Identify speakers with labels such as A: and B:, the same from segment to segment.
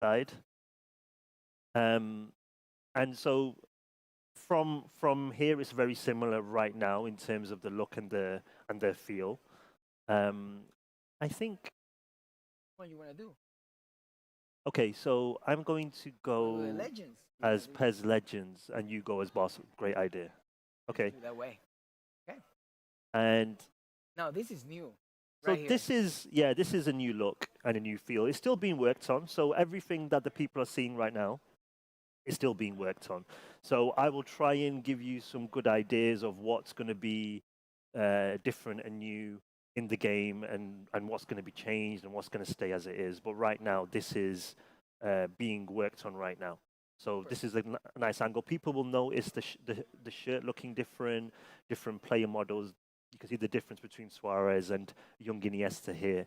A: side. Um, and so from here, it's very similar right now in terms of the look and the feel. Um, I think
B: What you wanna do?
A: okay. So I'm going to
B: Wanna do the
A: go
B: legends? You wanna
A: as
B: do?
A: Pez Legends, and you go as Boss. Great idea.
B: Let's
A: Okay,
B: do it that way. Okay.
A: and
B: Now this is new,
A: so
B: right here.
A: this is yeah, this is a new look and a new feel. It's still being worked on. So everything that the people are seeing right now is still being worked on. So I will try and give you some good ideas of what's going to be different and new in the game, and what's going to be changed and what's going to stay as it is. But right now, this is being worked on right now. So
B: Super.
A: this is a nice angle. People will notice the shirt looking different, different player models. You can see the difference between Suarez and young Iniesta here.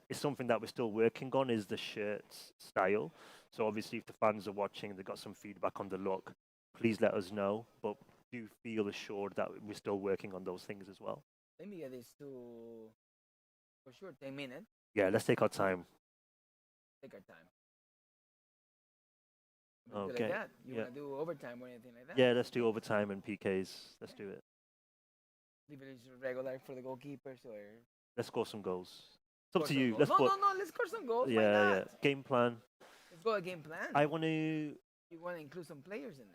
A: It's something that we're still working on is the shirt style. So obviously, if the fans are watching and they've got some feedback on the look, please let us know. But do feel assured that we're still working on those things as well.
B: Let me get this to for sure 10 minutes.
A: Yeah, let's take our time.
B: Take our time. We do it like
A: Okay.
B: that. You
A: Yeah.
B: wanna do overtime or anything like that?
A: Yeah, let's do overtime and PKs. Let's do it.
B: Leave it as regular for the goalkeepers or
A: Let's score some goals. It's up
B: score
A: to
B: some
A: you.
B: goals.
A: Let's
B: No,
A: put.
B: no, no. Let's score some goals. Why
A: Yeah,
B: not?
A: yeah. Game plan.
B: Let's go a game plan.
A: I want to.
B: You wanna include some players in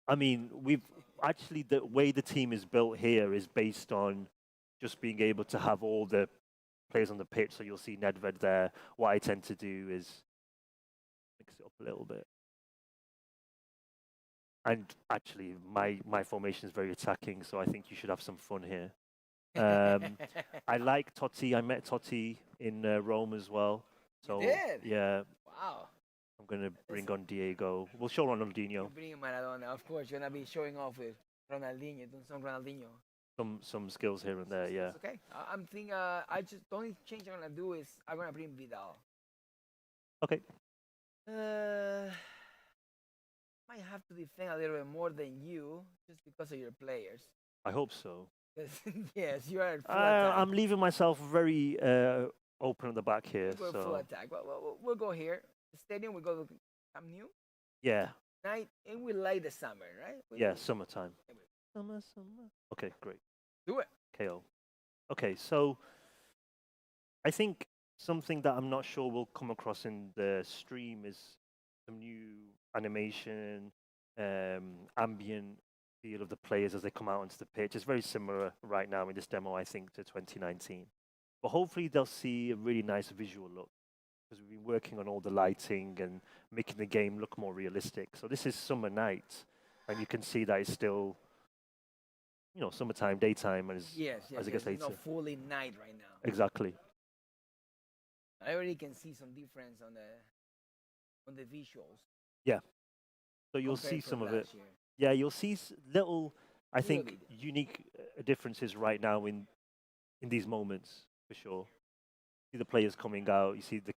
A: I mean, we've actually the way the team is built here is based on just being able to have all the players on the pitch. So you'll see Nedved there. What I tend to do is mix it up a little bit. And actually, my formation is very attacking, so I think you should have some fun here. Um,
B: there.
A: I like Totti. I met Totti in Rome as well.
B: You
A: So
B: did.
A: yeah,
B: Wow.
A: I'm gonna
B: That's
A: bring on Diego. We'll show
B: you
A: Ronaldinho
B: bring Maradona. Of course, you're gonna be showing off with Ronaldinho, doing some Ronaldinho.
A: some skills here and there. Yeah.
B: It's okay. I'm thinking. I just the only change I'm gonna do is I'm gonna bring Vidal.
A: Okay.
B: Uh, might have to defend a little bit more than you just because of your players.
A: I hope so.
B: 'Cause, yes, you are at full attack.
A: I'm leaving myself very open at the back here.
B: You go full
A: So
B: attack. We'll go here. The stadium. We go to Camp New
A: yeah,
B: night, and we light the summer, right?
A: yeah. Summertime. Summer. Okay, great.
B: Do it.
A: KO. Okay, so I think something that I'm not sure will come across in the stream is some new animation, ambient feel of the players as they come out onto the pitch. It's very similar right now in this demo, I think, to 2019. But hopefully they'll see a really nice visual look because we've been working on all the lighting and making the game look more realistic. So this is summer night, and you can see that it's still, summertime, daytime
B: Yes, yes,
A: as it
B: yes.
A: gets
B: It's not
A: later.
B: fully night right now.
A: Exactly.
B: I already can see some difference on the visuals
A: Yeah. So you'll see
B: compared
A: some
B: from
A: of it.
B: last year.
A: Yeah, you'll see little, I
B: Little
A: think,
B: bit.
A: unique differences right now in these moments for sure. See the players coming out. You see the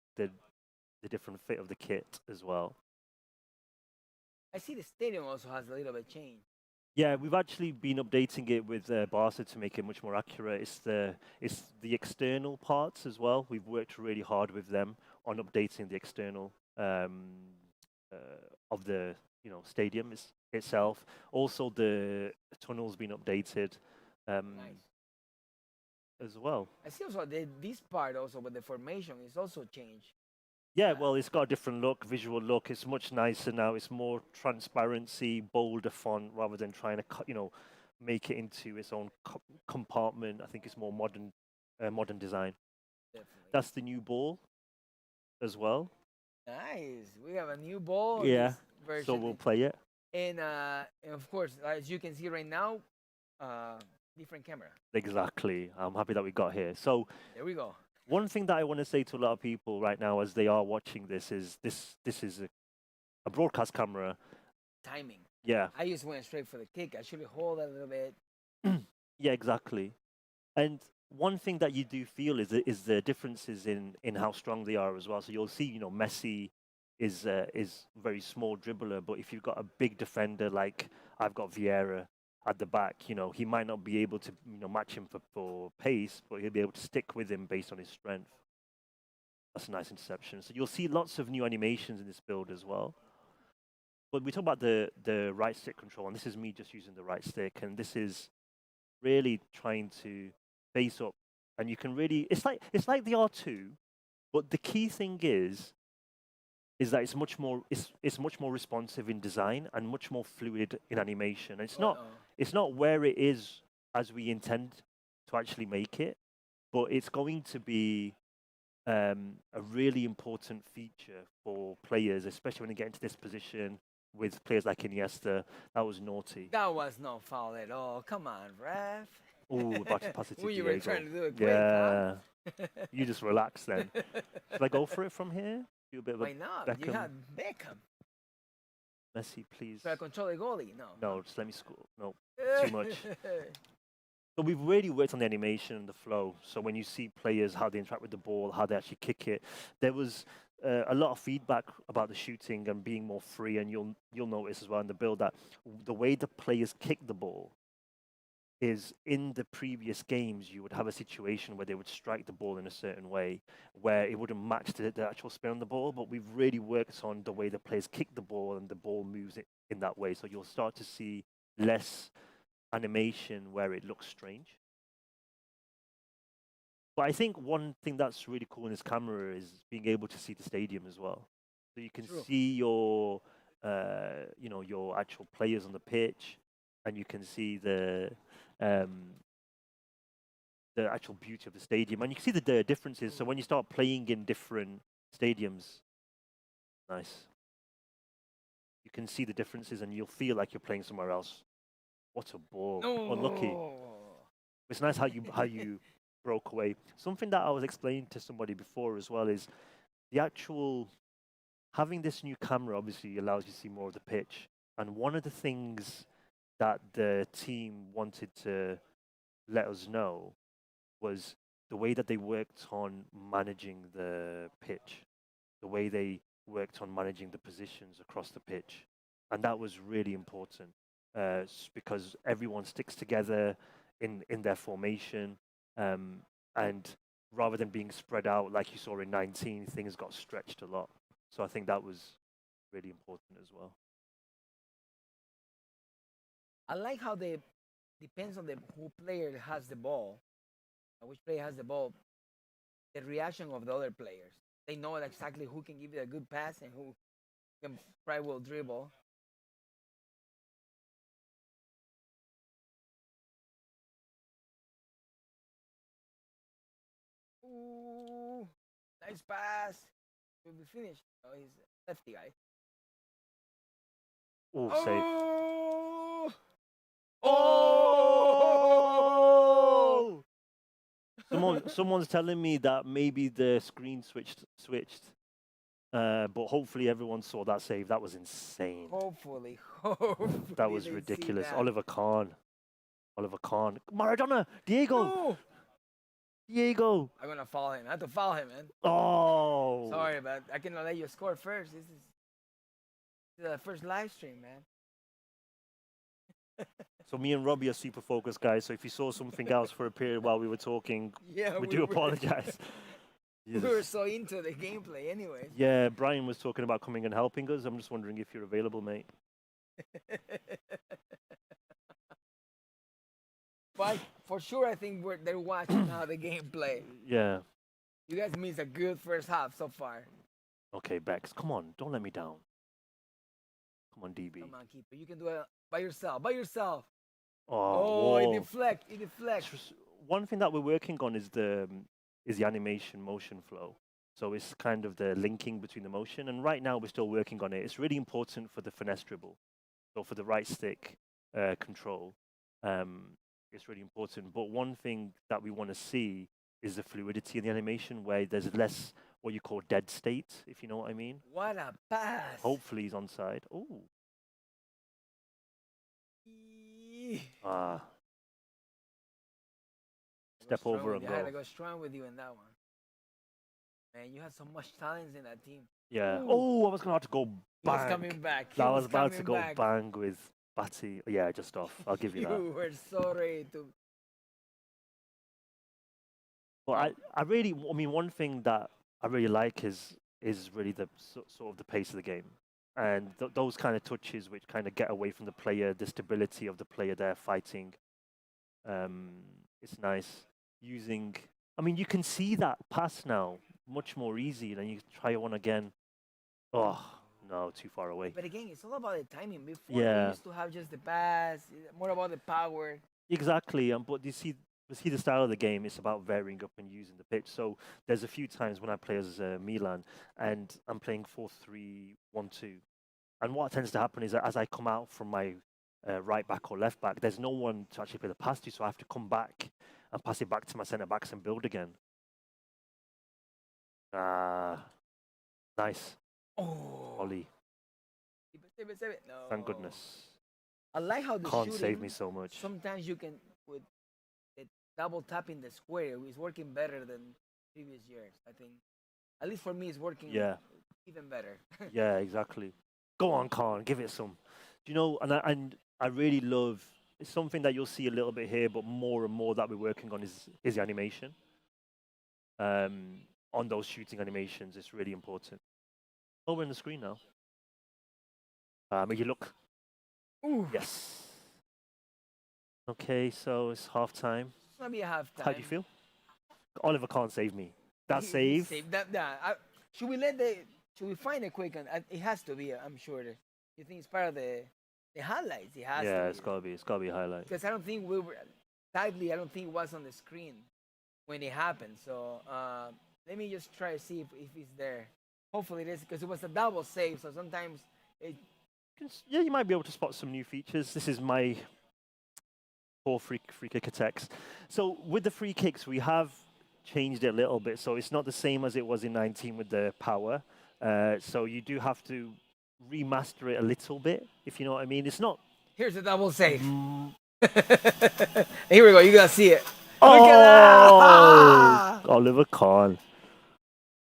A: different fit of the kit as well.
B: I see the stadium also has a little bit change.
A: Yeah, we've actually been updating it with Barca to make it much more accurate. It's the external parts as well. We've worked really hard with them on updating the external uh, of the stadium itself. Also, the tunnel's been updated um,
B: Nice.
A: as well.
B: I see also this part also with the formation is also changed.
A: Yeah,
B: Uh,
A: well, it's got a different look, visual look. It's much nicer now. It's more transparency, bolder font rather than trying to make it into its own compartment. I think it's more modern design.
B: definitely.
A: That's the new ball as well.
B: Nice. We have a new ball on this
A: Yeah. So
B: version,
A: we'll play it.
B: and of course, as you can see right now, uh, different camera.
A: Exactly. I'm happy that we got here. So
B: There we go.
A: one thing that I want to say to a lot of people right now as they are watching this is this is a broadcast camera.
B: Timing.
A: Yeah.
B: I just went straight for the kick. I should hold a little bit.
A: Yeah, exactly. And one thing that you do feel is the differences in how strong they are as well. So you'll see, Messi is very small dribbler, but if you've got a big defender like I've got Vieira at the back, he might not be able to match him for pace, but he'll be able to stick with him based on his strength. That's a nice interception. So you'll see lots of new animations in this build as well. But we talk about the right stick control, and this is me just using the right stick, and this is really trying to face up, and you can really it's like the R2, but the key thing is that it's much more responsive in design and much more fluid in animation. It's not where it is as we intend to actually make it, but it's going to be a really important feature for players, especially when they get into this position with players like Iniesta. That was naughty.
B: That was no foul at all. Come on, ref.
A: Oh, about to pass it to
B: Well, you
A: Diego.
B: were trying to do it quick,
A: Yeah,
B: huh?
A: you just relax then. Should I go for it from here? Do a bit of a
B: Why not? You
A: Beckham.
B: had Beckham.
A: Messi, please.
B: Try to control the goalie. No.
A: No, just let me score. No, too much. So we've really worked on the animation and the flow. So when you see players, how they interact with the ball, how they actually kick it, there was a lot of feedback about the shooting and being more free. And you'll notice as well in the build that the way the players kick the ball is in the previous games you would have a situation where they would strike the ball in a certain way where it wouldn't match the actual spin on the ball, but we've really worked on the way the players kick the ball and the ball moves it in that way. So you'll start to see less animation where it looks strange. But I think one thing that's really cool in this camera is being able to see the stadium as well. So you can
B: True.
A: see your your actual players on the pitch, and you can see um, the actual beauty of the stadium, and you can see the differences. So when you start playing in different stadiums, nice, you can see the differences, and you'll feel like you're playing somewhere else. What a ball! Unlucky.
B: No.
A: It's nice how you broke away. Something that I was explaining to somebody before as well is the actual having this new camera obviously allows you to see more of the pitch. And one of the things that the team wanted to let us know was the way that they worked on managing the pitch, the way they worked on managing the positions across the pitch. And that was really important because everyone sticks together in their formation. And rather than being spread out like you saw in 19, things got stretched a lot. So I think that was really important as well.
B: I like how they depends on the who player has the ball, which player has the ball, the reaction of the other players. They know exactly who can give you a good pass and who can probably will dribble. Ooh, nice pass. We'll be finished. Oh, he's a lefty guy.
A: Oh, safe.
B: Oh!
A: Oh! Someone's telling me that maybe the screen switched. But hopefully everyone saw that save. That was insane.
B: Hopefully, hopefully
A: That was
B: they see
A: ridiculous.
B: that.
A: Oliver Kahn. Maradona. Diego.
B: No!
A: Diego.
B: I'm gonna follow him. I have to follow him, man.
A: Oh.
B: Sorry, but I cannot let you score first. This is the first live stream, man.
A: So me and Robbie are super focused, guys. So if you saw something else for a period while we were talking,
B: Yeah,
A: we do apologize.
B: We were so into the gameplay, anyways.
A: Yeah, Brian was talking about coming and helping us. I'm just wondering if you're available, mate.
B: But for sure, I think they're watching now the gameplay.
A: Yeah.
B: You guys missed a good first half so far.
A: Okay, Bex, come on. Don't let me down. Come on, DB.
B: Come on, keeper. You can do it by yourself. By yourself.
A: Oh,
B: it
A: whoa.
B: deflects. It deflects.
A: One thing that we're working on is the animation motion flow. So it's kind of the linking between the motion. And right now we're still working on it. It's really important for the finesse dribble. So for the right stick control, it's really important. But one thing that we want to see is the fluidity in the animation where there's less what you call dead state, if you know what I mean.
B: What a pass.
A: Hopefully he's onside. Oh. Ah. Step over and
B: I had to
A: go.
B: go strong with you in that one. Man, you had so much talent in that team.
A: Yeah.
B: Ooh.
A: Oh, I was going to have to go
B: He was
A: bang.
B: coming back.
A: I was about to go bang with Batty. Yeah, just off. I'll give you that.
B: You were so ready to.
A: But I mean, one thing that I really like is really the sort of the pace of the game, and those kind of touches which kind of get away from the player, the stability of the player there fighting. Um, it's nice using. I mean, you can see that pass now much more easy, and you try one again. Oh no, too far away.
B: But again, it's all about the timing. Before we
A: Yeah,
B: used to have just the pass, more about the power.
A: exactly. But you see the style of the game. It's about varying up and using the pitch. So there's a few times when I play as Milan, and I'm playing 4-3-1-2. And what tends to happen is that as I come out from my right back or left back, there's no one to actually play the pass to, so I have to come back and pass it back to my centre backs and build again. Ah, nice.
B: Oh,
A: Ollie,
B: save it, save it.
A: thank
B: No.
A: goodness.
B: I like how the
A: Can't save me
B: shooting.
A: so much.
B: Sometimes you can with the double tapping the square. It's working better than previous years. I think. At least for me, it's working
A: Yeah,
B: even better.
A: yeah, exactly. Go on, Khan, give it some. Do you know, and I really love, it's something that you'll see a little bit here, but more and more that we're working on is the animation. Um, on those shooting animations, it's really important. Oh, we're on the screen now. Make you look.
B: Ooh,
A: Yes. Okay, so it's half time.
B: it's gonna be a half
A: How do you
B: time.
A: feel? Oliver can't save me. That
B: He
A: save.
B: saved that. Should we let the? Should we find a quick one? It has to be. I'm sure. You think it's part of the highlights? It has to
A: Yeah,
B: be.
A: it's gotta be a highlight.
B: Because I don't think we were tightly. I don't think it was on the screen when it happened. So let me just try to see if it's there. Hopefully it is because it was a double save. So sometimes it.
A: Yeah, you might be able to spot some new features. This is my poor free kicker text. So with the free kicks, we have changed it a little bit. So it's not the same as it was in 19 with the power. So you do have to remaster it a little bit, if you know what I mean. It's not.
B: Here's a double save.
A: Mm,
B: Here we go. You gotta see it. Look at
A: oh,
B: that!
A: Oliver Kahn.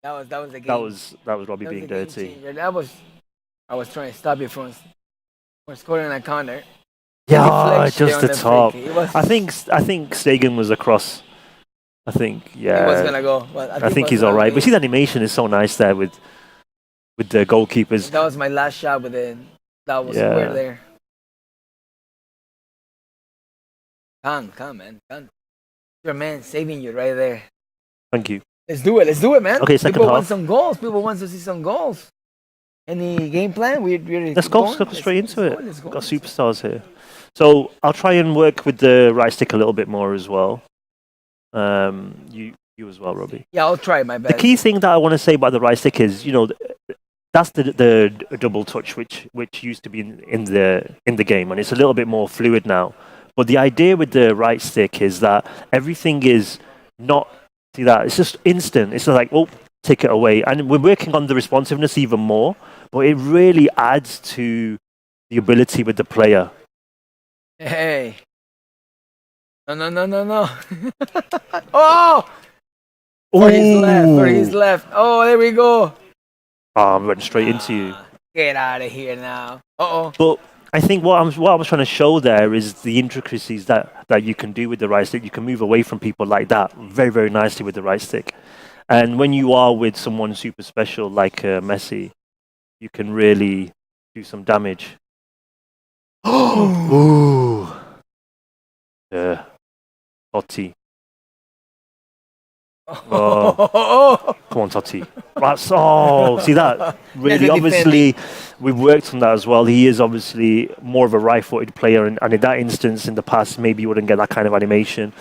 B: That was the
A: That
B: game.
A: was that was Robbie
B: That was
A: being
B: the game
A: dirty.
B: changer. That was I was trying to stop you from scoring a corner.
A: Yeah,
B: Deflection
A: just
B: on
A: the
B: the free
A: top.
B: kick. It was
A: I think Sagan was across. I think
B: it was
A: yeah.
B: gonna go, but I
A: I
B: think it
A: think
B: was
A: he's all
B: gonna
A: right. But
B: go.
A: see, the animation is so nice there with the goalkeepers.
B: That was my last shot with the double square
A: Yeah,
B: there. Come, man, come. Your man saving you right there.
A: thank you.
B: Let's do it, man.
A: Okay, second
B: People want
A: half.
B: some goals. People want to see some goals. Any game plan? We ready to
A: Let's
B: keep
A: go,
B: going?
A: straight into it.
B: Let's go.
A: We've got superstars here. So I'll try and work with the right stick a little bit more as well. You as well, Robbie.
B: Yeah, I'll try my
A: The
B: best.
A: key thing that I want to say about the right stick is, that's the double touch which used to be in the game, and it's a little bit more fluid now. But the idea with the right stick is that everything is not see that it's just instant. It's like, oh, take it away, and we're working on the responsiveness even more. But it really adds to the ability with the player.
B: Hey. No. Oh! For his left, for his
A: Ooh,
B: left. Oh, there we go.
A: went straight into you.
B: Get out of here now. Uh-oh.
A: But I think what I was trying to show there is the intricacies that you can do with the right stick. You can move away from people like that very, very nicely with the right stick. And when you are with someone super special like Messi, you can really do some damage. Ooh. Yeah. Totti. Oh, come on, Totti. That's see that really.
B: That's a
A: Obviously, we've worked on that as well. He is obviously more of a right-footed player, and in that instance, in the past, maybe you wouldn't get that kind of animation.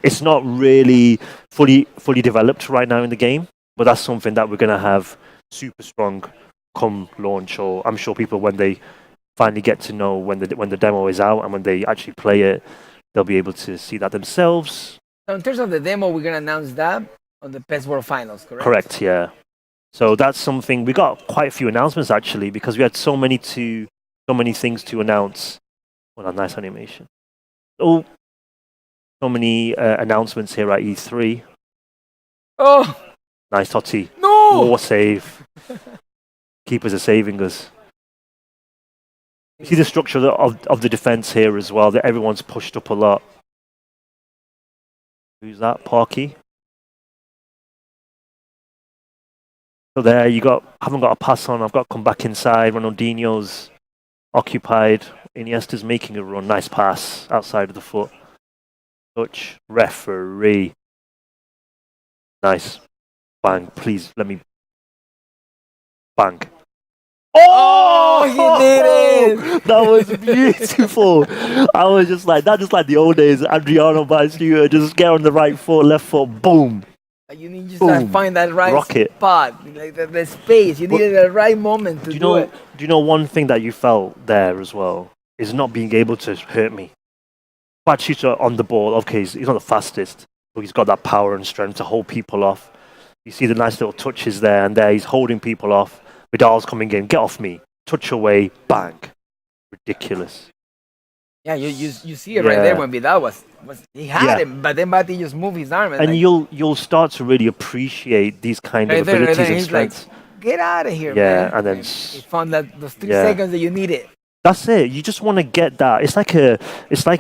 A: It's not really fully developed right now in the game, but that's something that we're gonna have super strong come launch. Or I'm sure people when they finally get to know when the demo is out and when they actually play it, they'll be able to see that themselves.
B: So in terms of the demo, we're gonna announce that on the PES World Finals, correct?
A: Correct, yeah. So that's something we got quite a few announcements actually because we had so many things to announce. Well, a nice animation. Oh, so many announcements here at E3.
B: Oh
A: Nice Totti.
B: no!
A: More save. Keepers are saving us. You see the structure of the defense here as well. That everyone's pushed up a lot. Who's that? Parky. So there you haven't got a pass on. I've got to come back inside. Ronaldinho's occupied. Iniesta's making a run. Nice pass outside of the foot. Touch. Referee. Nice. Bang. Please let me bang.
B: Oh, he did it!
A: That was beautiful. I was just like that, just like the old days. Adriano Batistuta, just get on the right foot, left foot, boom,
B: You need just to
A: boom,
B: find that right
A: rocket.
B: spot, like the space. You needed the right moment to
A: Do you
B: do
A: know?
B: it.
A: Do you know one thing that you felt there as well is not being able to hurt me. Batistuta on the ball. Okay, he's not the fastest, but he's got that power and strength to hold people off. You see the nice little touches there and there. He's holding people off. Vidal's coming in. Get off me. Touch away. Bang. Ridiculous.
B: Yeah, you see it right there
A: Yeah.
B: when Vidal was he had
A: Yeah.
B: him, but then Bati just moved his arm
A: And
B: like,
A: you'll start to really appreciate these kind of
B: right there,
A: abilities and
B: he's like,
A: strengths.
B: get out of here,
A: Yeah,
B: man.
A: and then
B: He found that those 3
A: yeah.
B: seconds that you needed.
A: That's it. You just want to get that. It's like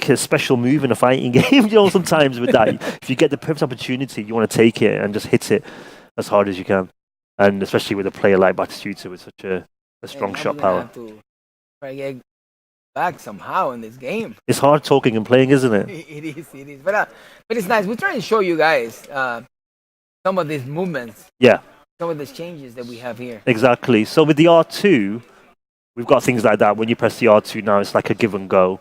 A: a special move in a fighting game. Sometimes with that, if you get the perfect opportunity, you want to take it and just hit it as hard as you can. And especially with a player like Batistuta with such a strong
B: And now
A: shot
B: we're gonna
A: power.
B: have to try to get back somehow in this game.
A: It's hard talking and playing, isn't it?
B: It is. But it's nice. We're trying to show you guys some of these movements,
A: Yeah,
B: some of these changes that we have here.
A: exactly. So with the R2, we've got things like that. When you press the R2 now, it's like a give and go.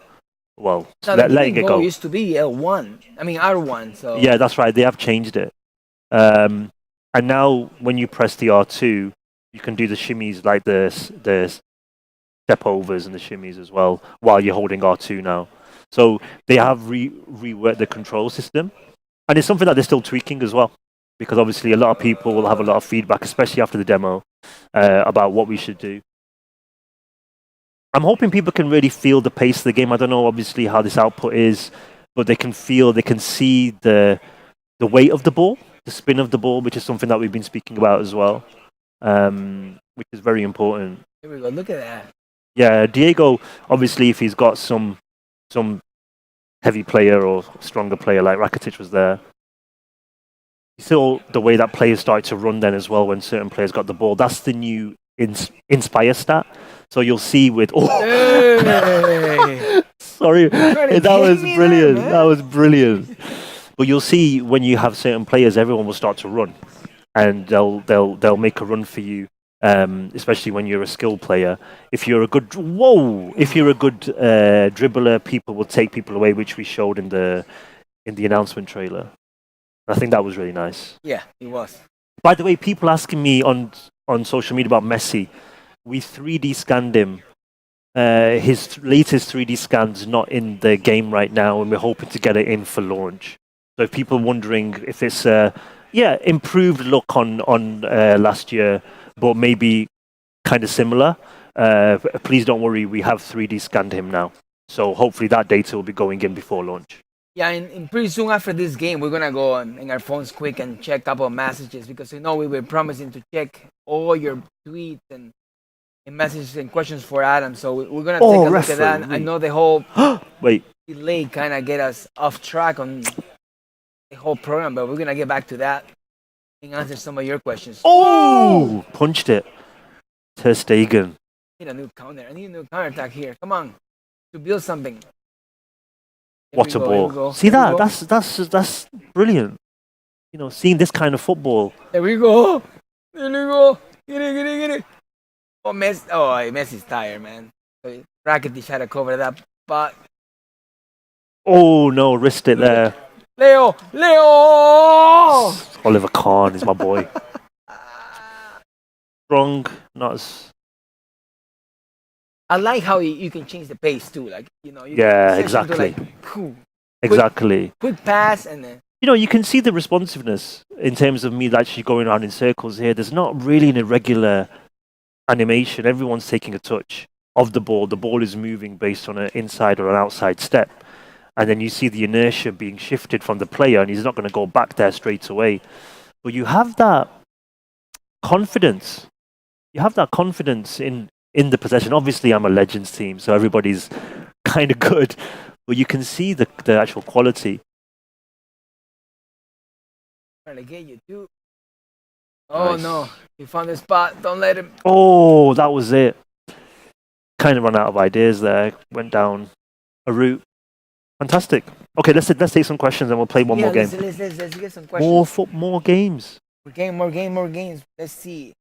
A: Well,
B: Now, the
A: letting it
B: goal
A: go.
B: used to be L1. I mean R1. So
A: Yeah, that's right. They have changed it. And now when you press the R2, you can do the shimmies like the step overs and the shimmies as well while you're holding R2 now. So they have reworked the control system, and it's something that they're still tweaking as well. Because obviously a lot of people will have a lot of feedback, especially after the demo, about what we should do. I'm hoping people can really feel the pace of the game. I don't know obviously how this output is, but they can see the weight of the ball, the spin of the ball, which is something that we've been speaking about as well, which is very important.
B: here we go. Look at that.
A: Yeah, Diego, obviously, if he's got some heavy player or stronger player like Rakitic was there, still the way that players started to run then as well when certain players got the ball. That's the new Inspire stat. So you'll see with
B: Hey.
A: sorry,
B: trying to
A: that was
B: get me
A: brilliant.
B: there, man.
A: That was brilliant. But you'll see when you have certain players, everyone will start to run, and they'll make a run for you. Especially when you're a skilled player. If you're a good dribbler, people will take people away, which we showed in the announcement trailer. I think that was really nice.
B: Yeah, it was.
A: By the way, people asking me on social media about Messi. We 3D scanned him. His latest 3D scan's not in the game right now, and we're hoping to get it in for launch. So if people are wondering if it's improved look on last year, but maybe kind of similar, please don't worry. We have 3D scanned him now, so hopefully that data will be going in before launch.
B: Yeah, and pretty soon after this game, we're gonna go on our phones quick and check a couple of messages because we were promising to check all your tweets and messages and questions for Adam. So we're gonna take a look at that. I
A: referee.
B: know the whole
A: Wait,
B: delay kind of get us off track on the whole program, but we're gonna get back to that and answer some of your questions.
A: oh, punched it. Ter Stegen.
B: I need a new counter. I need a new counter attack here. Come on, to build something. Here
A: What
B: we
A: a
B: go, here we
A: ball!
B: go,
A: See
B: here we
A: that?
B: go.
A: That's brilliant. Seeing this kind of football.
B: There we go. There we go. Get it. Oh, Messi's tired, man. So Rakitic had to cover that. But
A: Oh no, wrist it there.
B: Leo.
A: Oliver Kahn is my boy. Strong, not as.
B: I like how you can change the pace too. Like you
A: Yeah,
B: can switch into,
A: exactly.
B: like, phew,
A: Exactly.
B: quick pass and then
A: You can see the responsiveness in terms of me actually going around in circles here. There's not really an irregular animation. Everyone's taking a touch of the ball. The ball is moving based on an inside or an outside step. And then you see the inertia being shifted from the player, and he's not going to go back there straight away. But you have that confidence. You have that confidence in the possession. Obviously, I'm a Legends team, so everybody's kind of good. But you can see the actual quality.
B: trying to get you too. Oh no, he found the spot. Don't let him.
A: Oh, that was it. Kind of ran out of ideas there. Went down a route. Fantastic. Okay, let's take some questions and we'll play one
B: Yeah,
A: more game.
B: let's get some questions.
A: More games.
B: More games. Let's see.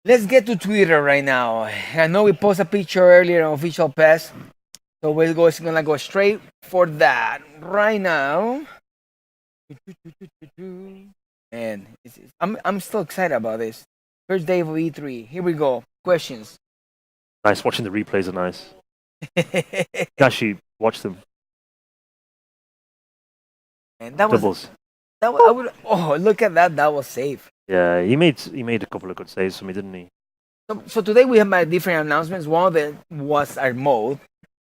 B: Let's get to Twitter right now. I know we posted a picture earlier on Official Pass, so gonna go straight for that right now. And I'm still excited about this. First day of E3. Here we go. Questions.
A: Nice. Watching the replays are nice. Actually, watch them.
B: And that
A: Doubles.
B: I would. Oh, look at that. That was safe.
A: Yeah, he made a couple of good saves for me, didn't he?
B: So today we have my different announcements. One of them was our mode,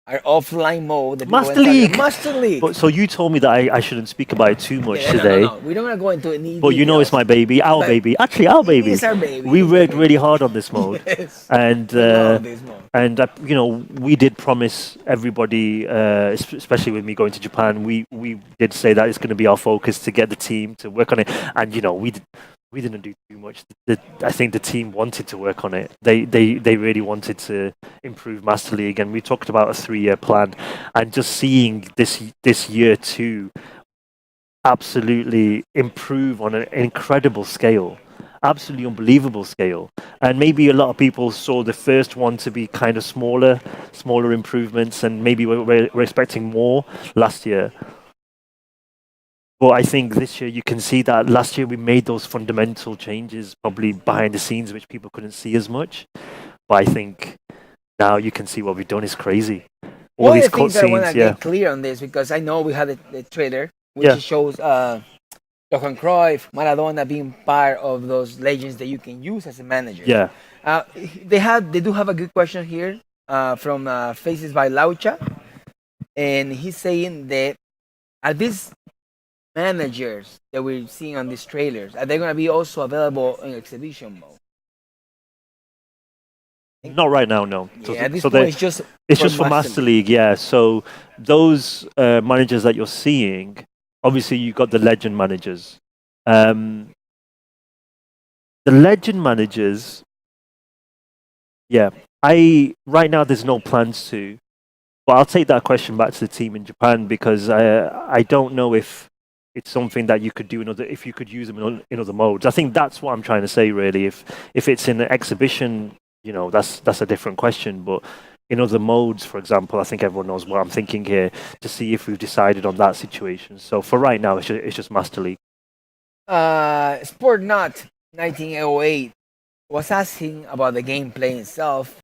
B: our offline mode.
A: Master League.
B: Master League.
A: But so you told me that I shouldn't speak about it too much today.
B: No. We don't want to go into any.
A: But you know it's my baby, our baby. Actually, our baby.
B: It's our baby.
A: We worked really hard on this mode,
B: Yes.
A: and
B: We love this mode.
A: and you know we did promise everybody, especially with me going to Japan, we did say that it's going to be our focus to get the team to work on it, and you know we didn't do too much. I think the team wanted to work on it. They really wanted to improve Master League, and we talked about a 3-year plan, and just seeing this year two absolutely improve on an incredible scale, absolutely unbelievable scale. And maybe a lot of people saw the first one to be kind of smaller improvements, and maybe we're expecting more last year. But I think this year you can see that last year we made those fundamental changes probably behind the scenes, which people couldn't see as much. But I think now you can see what we've done is crazy. All
B: One
A: these
B: of the things that I want
A: cutscenes,
B: to
A: yeah.
B: get clear on this, because I know we had the trailer which shows Johan Cruyff, Maradona being part of those legends that you can use as a manager.
A: Yeah.
B: They do have a good question here from Faces by Laucha, and he's saying that are these managers that we're seeing on these trailers, are they going to be also available in exhibition mode?
A: Not right now, no.
B: Yeah, at this
A: so
B: point, it's just
A: for Master League, yeah. So those managers that you're seeing, obviously you got the legend managers. The legend managers, yeah. Right now there's no plans to, but I'll take that question back to the team in Japan, because I don't know if it's something that you could do if you could use them in other modes. I think that's what I'm trying to say, really. If it's in an exhibition, you know, that's a different question. But in other modes, for example, I think everyone knows what I'm thinking here, to see if we've decided on that situation. So for right now, it's just Master League.
B: Sport Not 1908 was asking about the gameplay itself.